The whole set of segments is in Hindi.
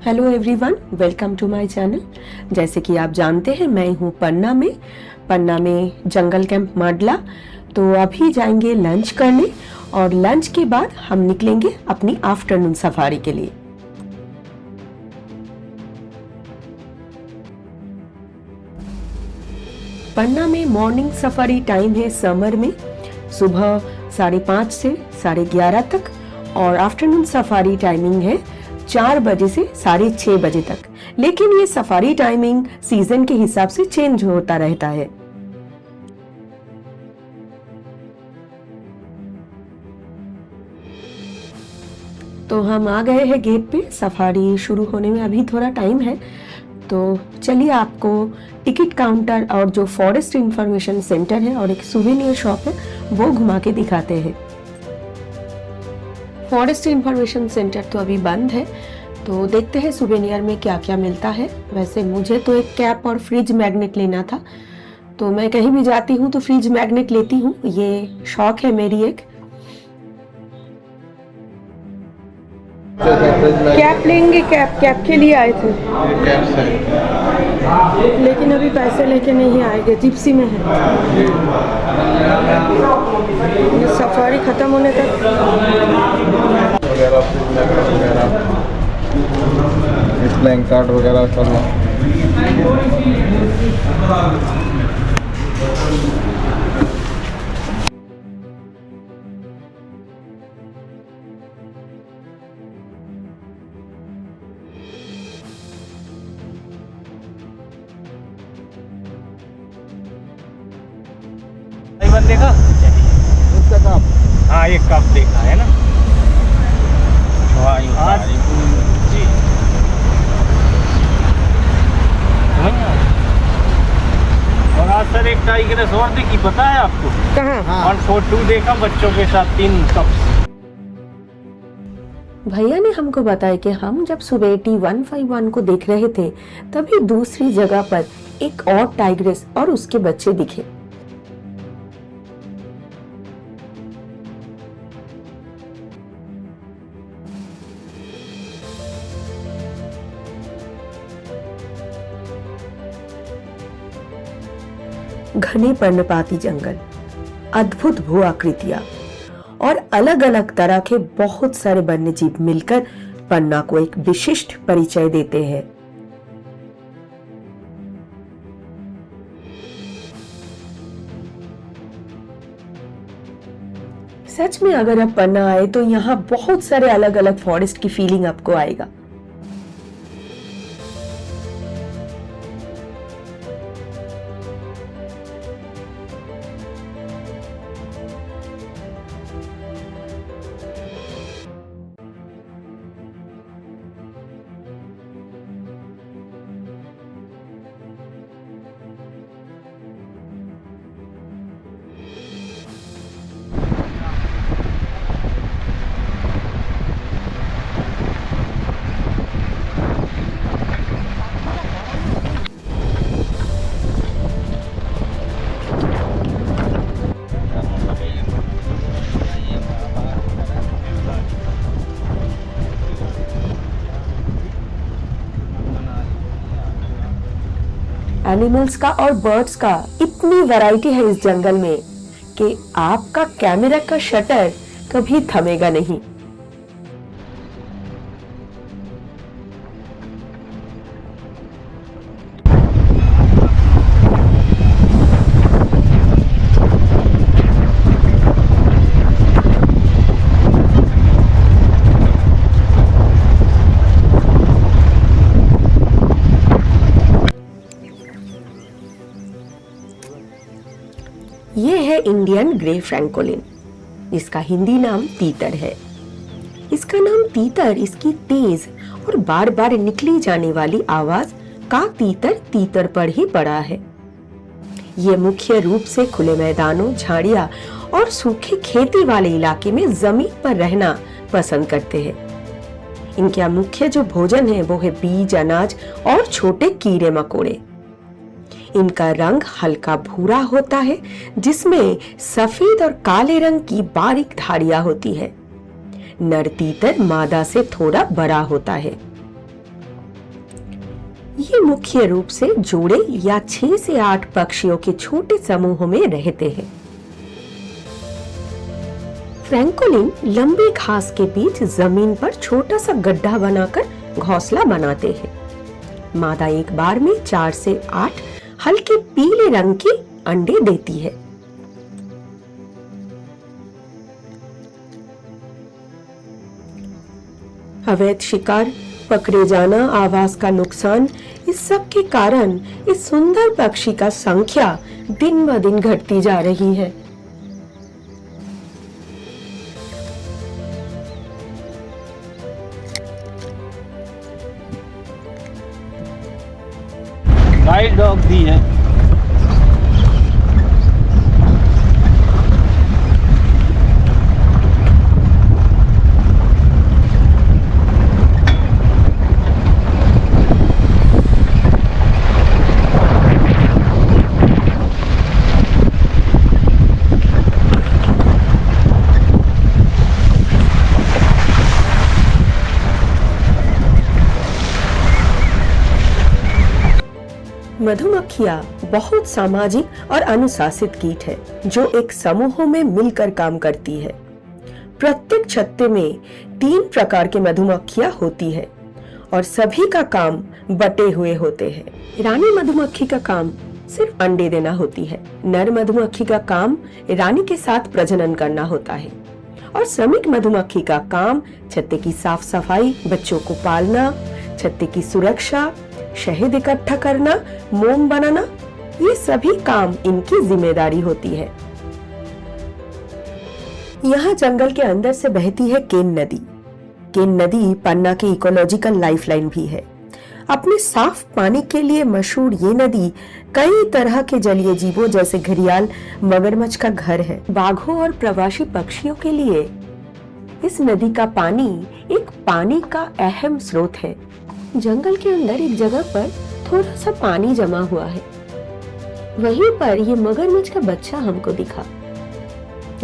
Hello everyone, welcome to my channel. जैसे कि आप जानते हैं, मैं हूँ पन्ना में जंगल कैंप माडला। तो अभी जाएंगे लंच करने और लंच के बाद हम निकलेंगे अपनी आफ्टरनून सफारी के लिए। पन्ना में मॉर्निंग सफारी टाइम है समर में सुबह 5:30 से 11:30 तक, और आफ्टरनून सफारी टाइमिंग है 4 बजे से 6:30 बजे तक। लेकिन ये सफारी टाइमिंग सीजन के हिसाब से चेंज होता रहता है। तो हम आ गए हैं गेट पे। सफारी शुरू होने में अभी थोड़ा टाइम है, तो चलिए आपको टिकट काउंटर और जो फॉरेस्ट इंफॉर्मेशन सेंटर है और एक सुवेनियर शॉप है वो घुमा के दिखाते हैं। फॉरेस्ट इंफॉर्मेशन सेंटर तो अभी बंद है, तो देखते हैं सुवेनियर में क्या क्या मिलता है। वैसे मुझे तो एक कैप और फ्रिज मैग्नेट लेना था, तो मैं कहीं भी जाती हूँ तो फ्रिज मैग्नेट लेती हूँ, ये शौक है मेरी एक। कैप लेंगे, कैप के लिए आए थे, लेकिन अभी पैसे लेके नहीं आएंगे, जिप्सी में है। ये सफारी खत्म होने तक प्लेइंग कार्ड वगैरह करना। देखा इसका काम, हाँ एक कप देखा है ना। आज जी और आज सर एक टाइगर और देखी, पता है आपको? कहाँ? 142 देखा बच्चों के साथ 3 कप्स। भैया ने हमको बताया कि हम जब सुबेटी 151 को देख रहे थे तभी दूसरी जगह पर एक और टाइग्रेस और उसके बच्चे दिखे। घने पर्णपाती जंगल, अद्भुत भू आकृतियां और अलग अलग तरह के बहुत सारे वन्य जीव मिलकर पन्ना को एक विशिष्ट परिचय देते हैं। सच में अगर आप पन्ना आए तो यहाँ बहुत सारे अलग अलग फॉरेस्ट की फीलिंग आपको आएगा। एनिमल्स का और बर्ड्स का इतनी वैरायटी है इस जंगल में कि आपका कैमरा का शटर कभी थमेगा नहीं। ये है इंडियन ग्रे फ्रैंकोलिन, इसका हिंदी नाम तीतर है। इसका नाम तीतर इसकी तेज और बार बार निकली जाने वाली आवाज का तीतर तीतर पर ही पड़ा है। ये मुख्य रूप से खुले मैदानों, झाड़ियां और सूखे खेती वाले इलाके में जमीन पर रहना पसंद करते हैं। इनका मुख्य जो भोजन है वो है बीज, अनाज और छोटे कीड़े मकोड़े। इनका रंग हल्का भूरा होता है जिसमें सफेद और काले रंग की बारीक धारियां होती है। नर तीतर मादा से थोड़ा बड़ा होता है ये मुख्य रूप से जोड़े या 6 से 8 पक्षियों के छोटे समूहों में रहते हैं। फ्रैंकोलिन लंबी घास के बीच जमीन पर छोटा सा गड्ढा बनाकर घोंसला बनाते हैं। मादा एक बार में 4 से 8 हल्के पीले रंग की अंडे देती है। अवैध शिकार, पकड़े जाना, आवास का नुकसान, इस सब के कारण इस सुंदर पक्षी का संख्या दिन ब दिन घटती जा रही है। गाइड डॉग दी है। मधुमक्खियां बहुत सामाजिक और अनुशासित कीट है जो एक समूहों में मिलकर काम करती है। प्रत्येक छत्ते में 3 प्रकार के मधुमक्खियां होती है और सभी का काम बटे हुए होते हैं। रानी मधुमक्खी का काम सिर्फ अंडे देना होती है। नर मधुमक्खी का काम रानी के साथ प्रजनन करना होता है और श्रमिक मधुमक्खी का काम छत्ते की साफ सफाई, बच्चों को पालना, छत्ते की सुरक्षा, शहद इकट्ठा करना, मोम बनाना, ये सभी काम इनकी जिम्मेदारी होती है। यहाँ जंगल के अंदर से बहती है केन नदी। केन नदी पन्ना की इकोलॉजिकल लाइफलाइन भी है। अपने साफ पानी के लिए मशहूर ये नदी कई तरह के जलीय जीवों जैसे घड़ियाल, मगरमच्छ का घर है। बाघों और प्रवासी पक्षियों के लिए इस नदी का पानी एक पानी का अहम स्रोत है। जंगल के अंदर एक जगह पर थोड़ा सा पानी जमा हुआ है। वहीं पर ये मगरमच्छ का बच्चा हमको दिखा।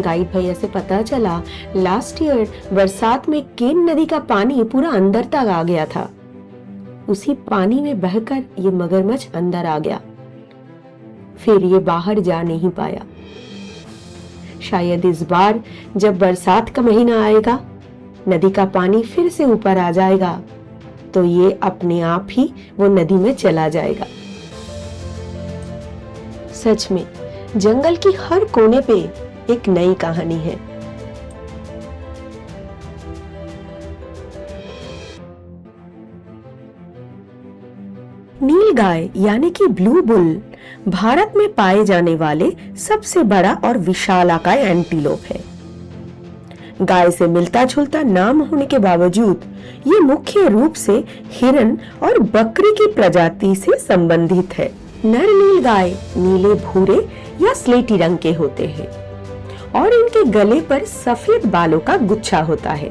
गाइड भैया से पता चला लास्ट ईयर बरसात में केन नदी का पानी पूरा अंदर तक आ गया था। उसी पानी में बहकर ये मगरमच्छ अंदर आ गया, फिर ये बाहर जा नहीं पाया। शायद इस बार जब बरसात का महीना आएगा, नदी का पानी फिर से ऊपर आ जाएगा तो ये अपने आप ही वो नदी में चला जाएगा। सच में जंगल की हर कोने पे एक नई कहानी है। नीलगाय यानी कि ब्लू बुल भारत में पाए जाने वाले सबसे बड़ा और विशालाकाय एंटीलोप है। गाय से मिलता जुलता नाम होने के बावजूद ये मुख्य रूप से हिरन और बकरी की प्रजाति से संबंधित है। नर नीलगाय नीले भूरे या स्लेटी रंग के होते हैं और इनके गले पर सफेद बालों का गुच्छा होता है।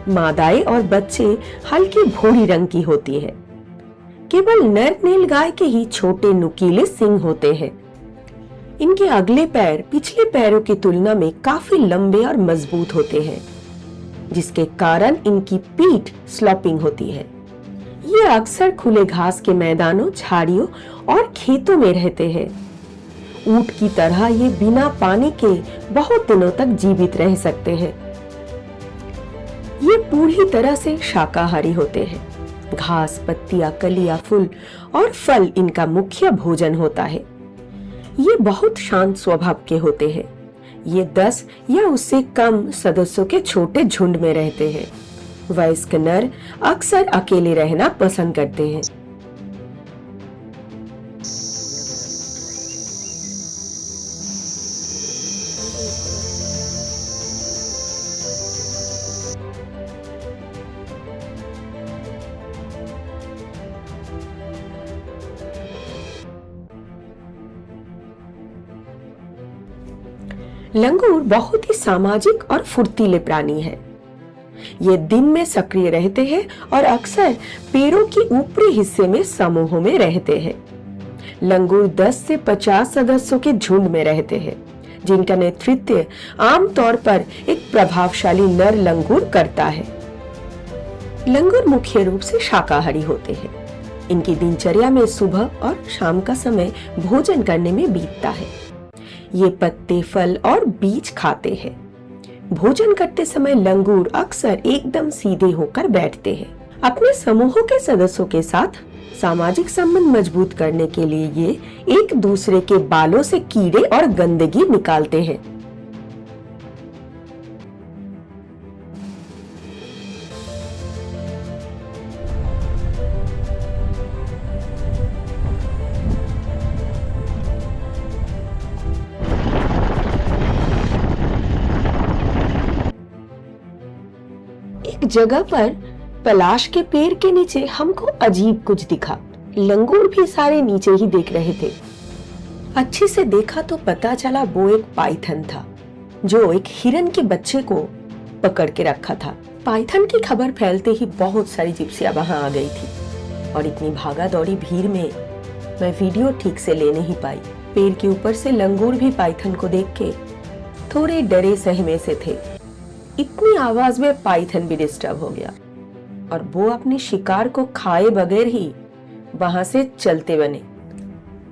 मादाएं और बच्चे हल्की भूरी रंग की होती है। केवल नर नीलगाय के ही छोटे नुकीले सींग होते हैं। इनके अगले पैर पिछले पैरों की तुलना में काफी लंबे और मजबूत होते हैं, जिसके कारण इनकी पीठ स्लॉपिंग होती है। ये अक्सर खुले घास के मैदानों, झाड़ियों और खेतों में रहते हैं। ऊंट की तरह ये बिना पानी के बहुत दिनों तक जीवित रह सकते हैं। ये पूरी तरह से शाकाहारी होते हैं। घास, पत्तियां, कलियां, फूल और फल इनका मुख्य भोजन होता है। ये बहुत शांत स्वभाव के होते हैं। ये 10 या उससे कम सदस्यों के छोटे झुंड में रहते हैं। वयस्क नर अक्सर अकेले रहना पसंद करते हैं। लंगूर बहुत ही सामाजिक और फुर्तीले प्राणी है। ये दिन में सक्रिय रहते हैं और अक्सर पेड़ों के ऊपरी हिस्से में समूहों में रहते हैं। लंगूर 10 से 50 सदस्यों के झुंड में रहते हैं, जिनका नेतृत्व आमतौर पर एक प्रभावशाली नर लंगूर करता है। लंगूर मुख्य रूप से शाकाहारी होते हैं। इनकी दिनचर्या में सुबह और शाम का समय भोजन करने में बीतता है। ये पत्ते, फल और बीज खाते हैं। भोजन करते समय लंगूर अक्सर एकदम सीधे होकर बैठते हैं। अपने समूहों के सदस्यों के साथ सामाजिक संबंध मजबूत करने के लिए ये एक दूसरे के बालों से कीड़े और गंदगी निकालते हैं। एक जगह पर पलाश के पेड़ के नीचे हमको अजीब कुछ दिखा। लंगूर भी सारे नीचे ही देख रहे थे। अच्छे से देखा तो पता चला वो एक पाइथन था जो एक हिरन के बच्चे को पकड़ के रखा था। पाइथन की खबर फैलते ही बहुत सारी जिप्सियां वहां आ गई थी और इतनी भागा दौड़ी भीड़ में मैं वीडियो ठीक से ले नहीं पाई। पेड़ के ऊपर से लंगूर भी पाइथन को देख के थोड़े डरे सहमे से थे। इतनी आवाज में पाइथन भी डिस्टर्ब हो गया और वो अपने शिकार को खाए बगैर ही वहां से चलते बने।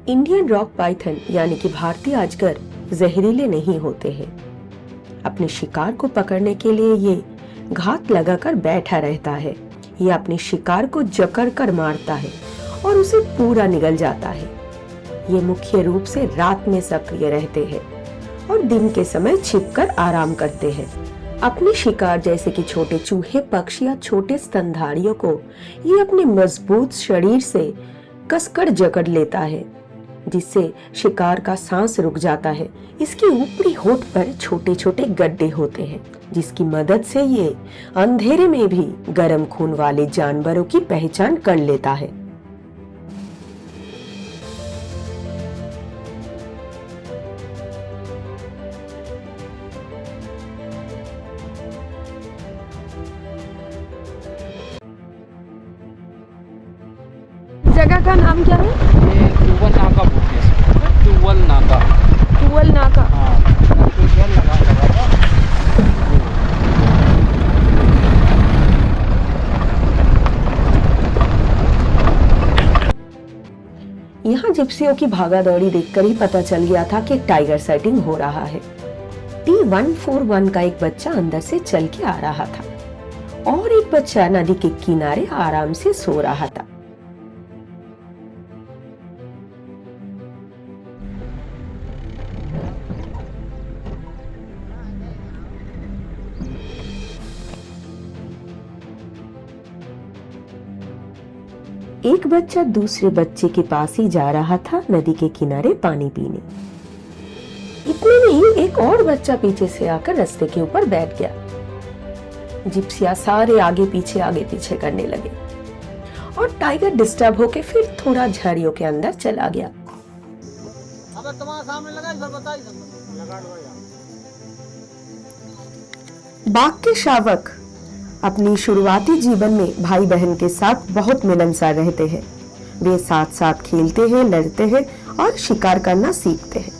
इंडियन रॉक पाइथन यानी कि भारतीय अजगर जहरीले नहीं होते हैं। अपने शिकार को पकड़ने के लिए ये घात लगाकर बैठा रहता है। ये अपने शिकार को जकड़ कर मारता है और उसे पूरा निगल जाता है। ये मुख्य रूप से रात में सक्रिय रहते हैं और दिन के समय छिपकर आराम करते हैं। अपने शिकार जैसे कि छोटे चूहे, पक्षी या छोटे स्तनधारियों को ये अपने मजबूत शरीर से कसकर जकड़ लेता है, जिससे शिकार का सांस रुक जाता है। इसके ऊपरी होठ पर छोटे छोटे गड्ढे होते हैं, जिसकी मदद से ये अंधेरे में भी गर्म खून वाले जानवरों की पहचान कर लेता है। जगह का नाम क्या है? ये टूवल नाका बोलते हैं इसको। टूवल नाका। टूवल नाका। हाँ, आर्टिफिशियल लगा था। यहाँ जिप्सियों की भागा दौड़ी देखकर ही पता चल गया था कि टाइगर साइटिंग हो रहा है। T141 का एक बच्चा अंदर से चल के आ रहा था और एक बच्चा नदी के किनारे आराम से सो रहा था। एक बच्चा दूसरे बच्चे के पास ही जा रहा था नदी के किनारे पानी पीने। इतने में ही एक और बच्चा पीछे से आकर रास्ते के ऊपर बैठ गया। जिप्सिया सारे आगे पीछे करने लगे और टाइगर डिस्टर्ब होके फिर थोड़ा झाड़ियों के अंदर चला गया। अबे तुम्हारे सामने लगा इधर बता इधर लगा लो यार। बाघ के शावक अपनी शुरुआती जीवन में भाई बहन के साथ बहुत मिलनसार रहते हैं। वे साथ साथ खेलते हैं, लड़ते हैं और शिकार करना सीखते हैं।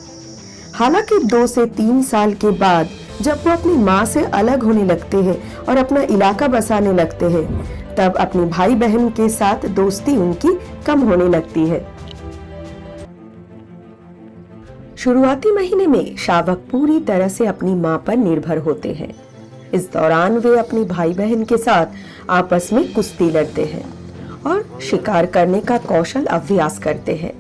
हालांकि 2 से 3 साल के बाद जब वो अपनी माँ से अलग होने लगते हैं और अपना इलाका बसाने लगते हैं, तब अपने भाई बहन के साथ दोस्ती उनकी कम होने लगती है। शुरुआती महीने में शावक पूरी तरह से अपनी माँ पर निर्भर होते हैं। इस दौरान वे अपने भाई बहन के साथ आपस में कुश्ती लड़ते हैं और शिकार करने का कौशल अभ्यास करते हैं।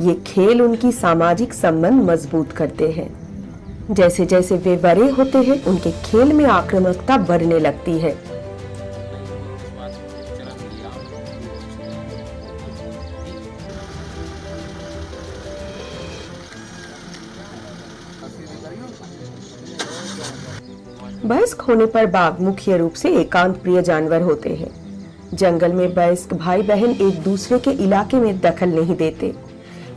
ये खेल उनकी सामाजिक संबंध मजबूत करते हैं। जैसे जैसे वे बड़े होते हैं, उनके खेल में आक्रामकता बढ़ने लगती है। वयस्क होने पर बाघ मुख्य रूप से एकांत प्रिय जानवर होते हैं। जंगल में वयस्क भाई बहन एक दूसरे के इलाके में दखल नहीं देते।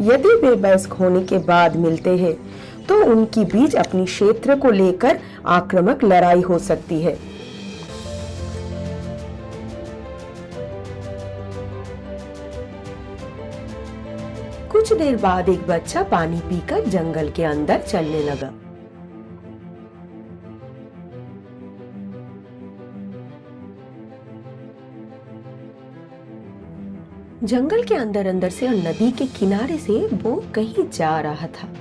यदि वे वयस्क होने के बाद मिलते हैं तो उनकी बीच अपनी क्षेत्र को लेकर आक्रामक लड़ाई हो सकती है। कुछ देर बाद एक बच्चा पानी पीकर जंगल के अंदर चलने लगा। जंगल के अंदर अंदर से और नदी के किनारे से वो कहीं जा रहा था।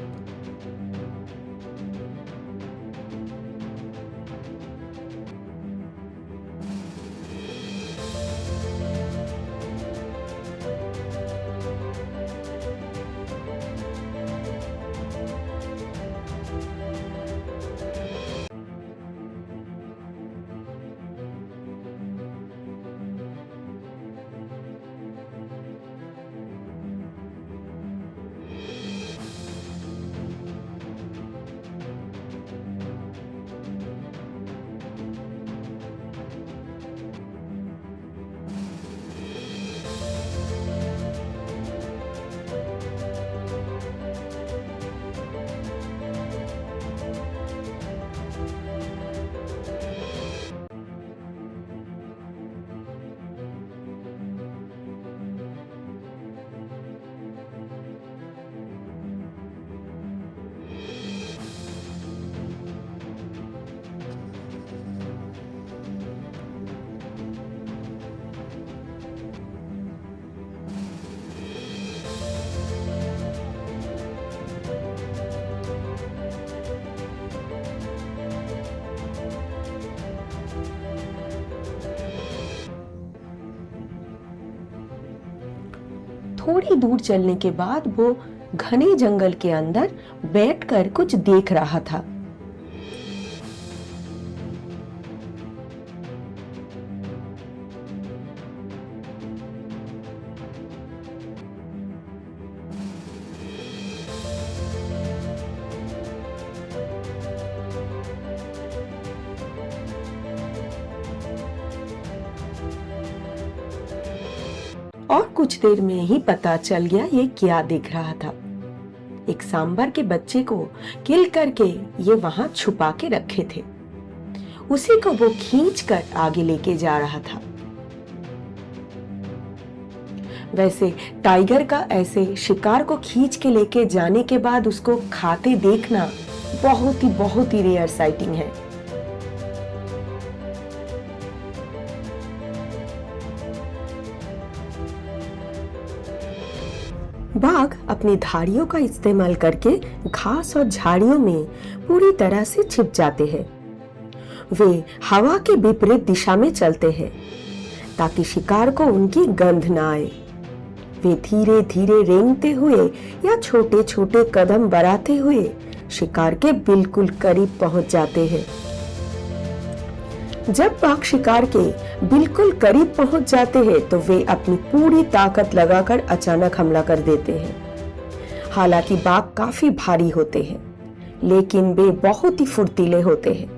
थोड़ी दूर चलने के बाद वो घने जंगल के अंदर बैठकर कुछ देख रहा था। और कुछ देर में ही पता चल गया ये क्या देख रहा था। एक सांबर के बच्चे को किल करके ये वहां छुपा के रखे थे। उसी को वो खींचकर आगे लेके जा रहा था। वैसे टाइगर का ऐसे शिकार को खींच के लेके जाने के बाद उसको खाते देखना बहुत ही रेयर साइटिंग है। बाघ अपनी धारियों का इस्तेमाल करके घास और झाड़ियों में पूरी तरह से छिप जाते हैं। वे हवा के विपरीत दिशा में चलते हैं ताकि शिकार को उनकी गंध न आए। वे धीरे धीरे रेंगते हुए या छोटे छोटे कदम बढ़ाते हुए शिकार के बिल्कुल करीब पहुंच जाते हैं। जब बाघ शिकार के बिल्कुल करीब पहुंच जाते हैं तो वे अपनी पूरी ताकत लगाकर अचानक हमला कर देते हैं। हालांकि बाघ काफी भारी होते हैं, लेकिन वे बहुत ही फुर्तीले होते हैं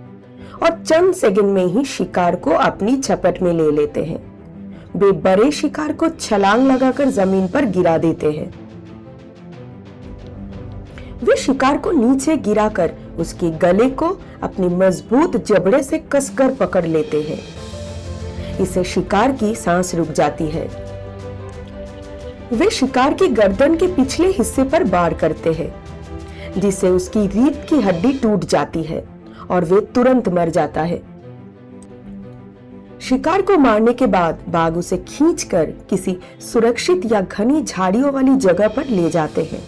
और चंद सेकंड में ही शिकार को अपनी झपट में ले लेते हैं। वे बड़े शिकार को छलांग लगाकर जमीन पर गिरा देते हैं। वे शिकार को नीचे गिराकर उसके गले को अपनी मजबूत जबड़े से कसकर पकड़ लेते हैं। इससे शिकार की सांस रुक जाती है। वे शिकार की गर्दन के पिछले हिस्से पर वार करते हैं, जिससे उसकी रीढ़ की हड्डी टूट जाती है और वे तुरंत मर जाता है। शिकार को मारने के बाद बाघ उसे खींचकर किसी सुरक्षित या घनी झाड़ियों वाली जगह पर ले जाते हैं,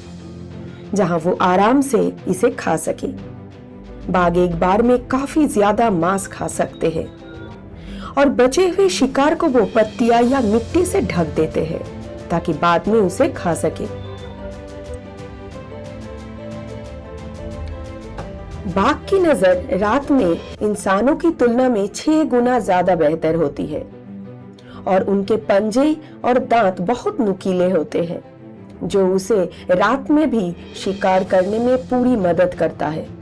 जहां वो आराम से इसे खा सके। बाघ एक बार में काफी ज्यादा मांस खा सकते हैं और बचे हुए शिकार को वो पत्तियां या मिट्टी से ढक देते हैं ताकि बाद में उसे खा सके। बाघ की नजर रात में इंसानों की तुलना में 6 गुना ज्यादा बेहतर होती है और उनके पंजे और दांत बहुत नुकीले होते हैं, जो उसे रात में भी शिकार करने में पूरी मदद करता है।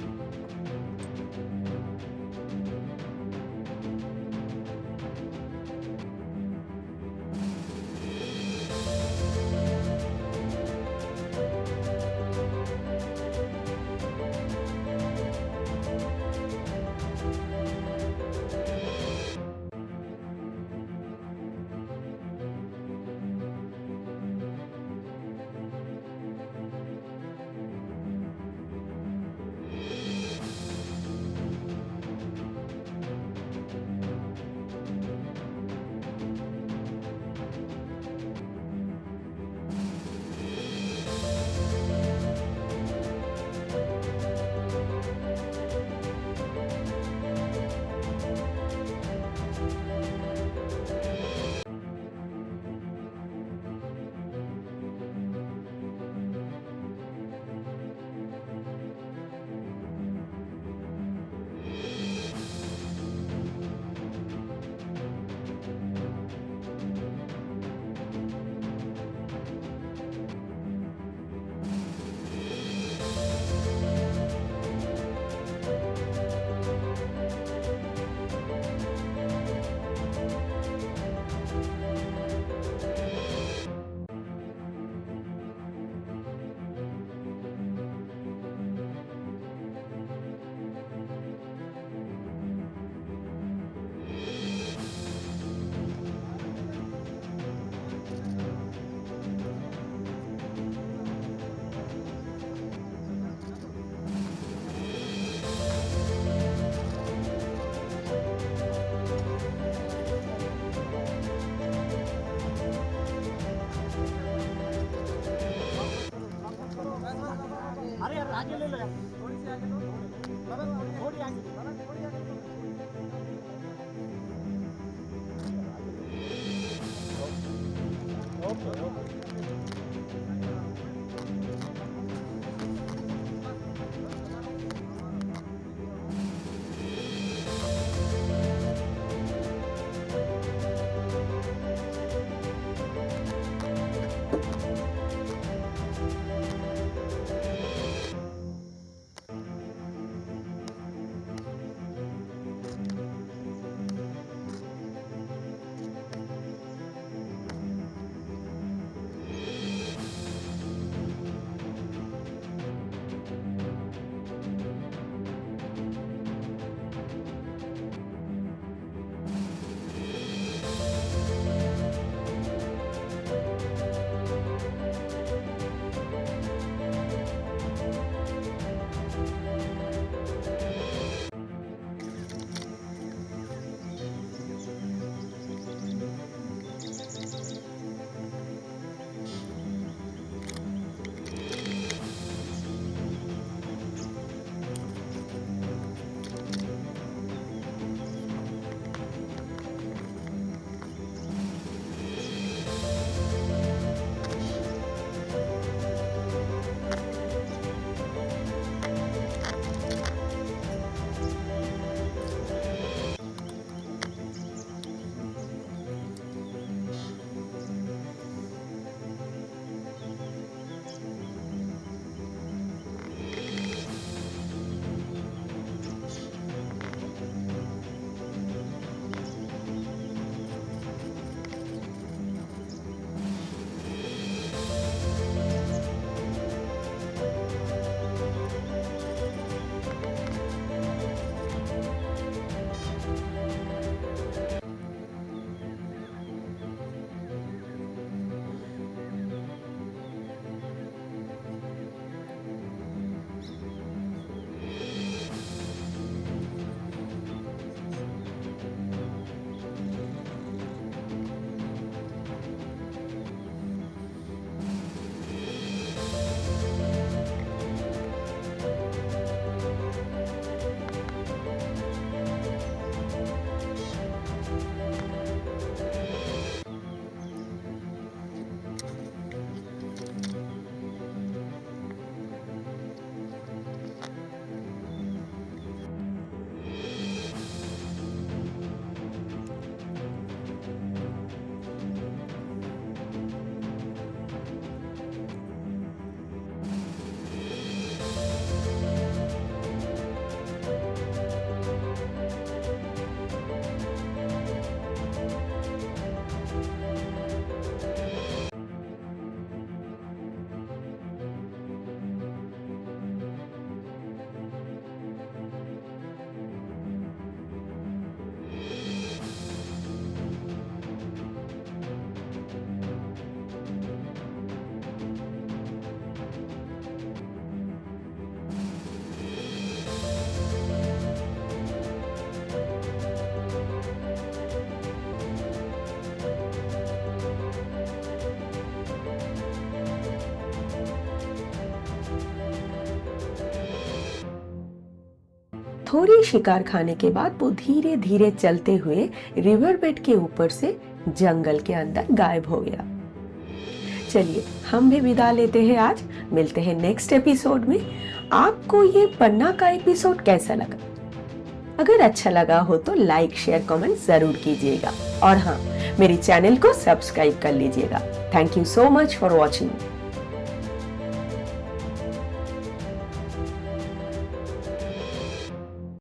आगे ले लो यार, थोड़ी सी आगे लो, थोड़ी आगे लो, थोड़ी आगे लो। Okay okay. थोड़ी शिकार खाने के बाद वो धीरे धीरे चलते हुए रिवर बेड के ऊपर से जंगल के अंदर गायब हो गया। चलिए हम भी विदा लेते हैं आज, मिलते हैं नेक्स्ट एपिसोड में। आपको ये पन्ना का एपिसोड कैसा लगा? अगर अच्छा लगा हो तो लाइक शेयर कमेंट जरूर कीजिएगा और हाँ, मेरे चैनल को सब्सक्राइब कर लीजिएगा। Thank you so much for watching.